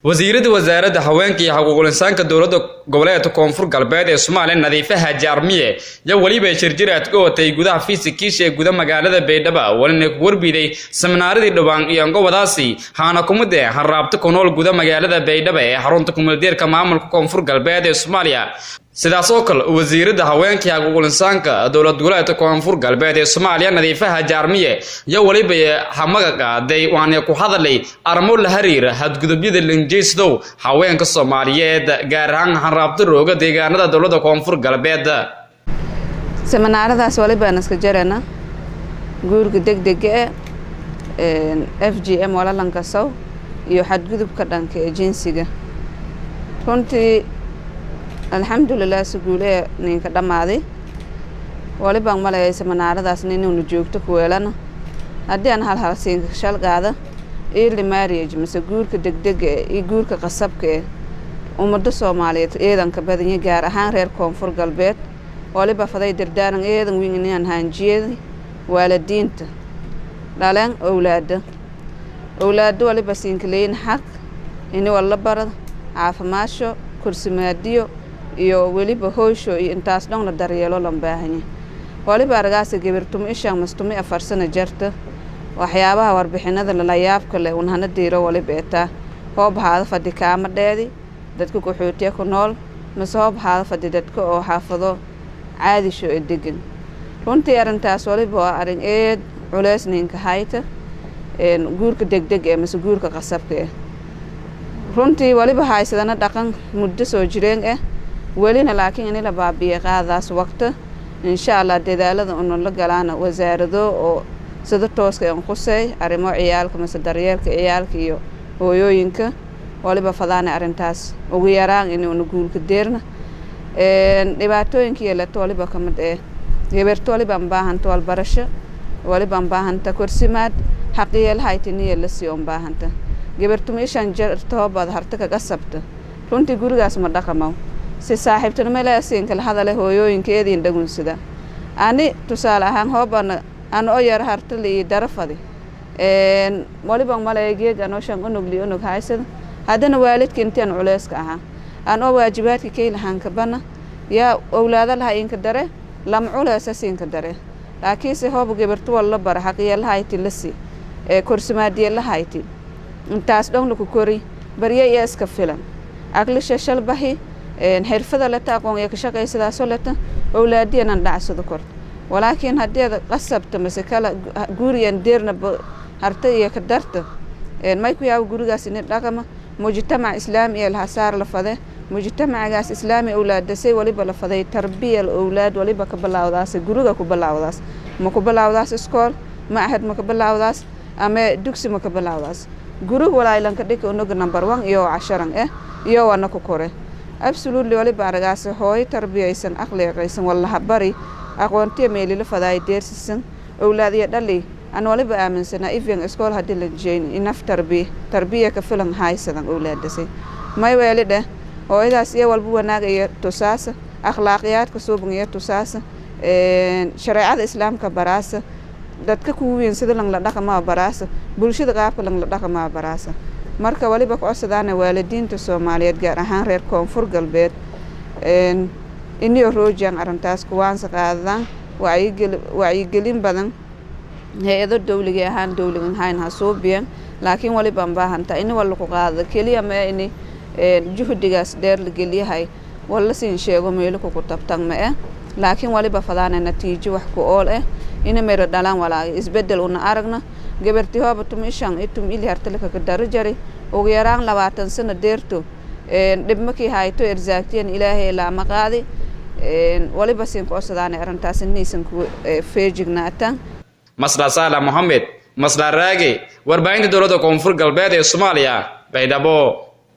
وزارة haweenka iyo xuquuqul insaanka dawladda goboleedka Koonfur Galbeed ee Soomaaliya Nadiifa Haji Armiye ya waliba shirjiraad ka watay gudaha fiisikiisha ee gudaha magaalada Baydhabo walina ku warbiday seminaaradii dhawaan iyo gobadaasi haana kumade haraabta ku nool gudaha magaalada Baydhabo ee xarunta kumeeldeerka maamulka Koonfur Galbeed ee Soomaaliya sidaas oo kale wasiirada haweenka iyo xuquuqul insaanka dawladda goboleedka Koonfur Galbeed ee Soomaaliya Nadiifa Haji Armiye ya waliba hamaga qaaday waana ku hadalay armo la xiriira hadgudubyada linjeysdow haweenka Soomaaliyeed gaar ahaan haraabta rooga deegaanada dawladda Koonfur Galbeed seminaaradaas waliba iska jarana guurka degdega FGM wala lankasaw iyo xadgudubka dhanka jinsiga runtii alxamdulillah suguule ninka dhamaaday waliba malay seminaaradaas inuu joogto ku weelana hadii aan hal siin shal qaada early marriage mise guurka degdega iyo guurka qasabka ummadda Soomaaliyeed eedanka badan gaar ahaan reer Koonfur Galbeed waliba faday dardaaran eedan weyn inaan hanjiyay waalidiinta dhalaan awlaad waliba siinkaleen xaq in wala barad caafimaasho kursimaadiyo iyo waliba hooysho iyo intaas dhan la daryeelo loo baahan yahay waliba argaas gabartum isha mastumi 4 sano jarta waxyaabaha warbixinada la yaabka leh unhana diiro waliba eta hoob haada fadhi kaama dheedi dadku ku xootiya ku nool masoob haada fadhi dadka oo xaafado caadi soo degan runtii arintaas waliba arin culays ninka hayta guurka degdeg ee mas guurka qasabka runtii waliba haysadana dhaqan muddo soo jireen walina laakiin in la baabiye qaadaas waqti insha Allah dadaalada oo la galaana wasaarado oo sida tooska aan qusay arimo ciyaalka mas daryeelka ciyaalka iyo hooyooyinka waliba fadana arintaas ugu yaraan inuu guulka deerna dhibaatooyinka la waliba kamid gabarto waliba baahanto walbarasho waliba baahanta kursimaad xaqiyal haytiniya la sii baahanta gabartu meeshan jarto baad harta ka qasabta runtii gurigaas ma dhaqamo si saaxiibtuna meel siin kala hadale hooyooyinkeedii dhagunsida ani tusaale ahaan hoobana aan oo yar harta li darafadi waliba malaaygeega noo shan unug haysada hadana waalidkii intaan culayska aha aan oo waajibaadka keenahan ka bana ya awlaada laha in ka dare lam culaysa siin ka dare laakiin si hoob gabartu wala bar xaqiyal hayti lasi kursimaadiye la hayti intaas dhan ku kori bariye iska filan aqlisha shalbahi xirfada la taqoon ee ka shaqeysada solata awlaadiyana dhacsado kort walaakiin hadii qasabta masakala guuriyan deerna harta iyo ka darta may ku yaab gurigaas in dhaqama mujtamac islaami ee la saar la fade mujtamacaas islaami awlaadasay waliba la faday tarbiyal awlaad waliba ka bilaawdaas guriga ku bilaawdaas ma ku bilaawdaas iskool ma ahad ma ka bilaawdaas ama dugsi ma ka bilaawdaas guriga walaalan ka dhig unuga number 1 iyo 10 iyo wana ku kore absolutely waliba argaas hooy tarbiyaysan aqliqaysan wallaha bari aqoontiya meeli la faday deersisan awlaadiya dhali aan waliba aaminsana even iskool hadii la jeyn inaf tarbiya ka filan haysadan awlaadasay may weelida hooyadaas iyo walba wanaag iyo tusaas akhlaaqiyadka suubanaya tusaas shariicada islaamka baraasa dadka ku weyn sida la dhaqama baraasa bulshada qaabka la dhaqama baraasa marka waliba ku codsadana waalidiinta Soomaaliyeed gaar ahaan reer Koonfur Galbeed inay roojaan arintaas kuwaan saqaadan wacyigelin badan hay'ado dawliga ahaan dawligan hayn hasuubiyan laakiin waliba baahanta in wala ku qaado kaliya ma in juhdigaas dheer la geliyahay wala siin sheego meel ku tabtan ma laakiin waliba fadana natiijo wax ku ool in meero dhalaan walaa isbedel una aragna gabartii hoobatum ishan itum ili hartalka ka darajari ugu yaraan 20 sano deerto dibmakii hayto irzaaqtiin ilaahay la maqaadi waliba siin ku codsadaan arintaas inaysan ku feejignaatan Masla Sala Mohammed Masla Raage warbaahinta dawladda Koonfur Galbeed ee Soomaaliya Baydhabo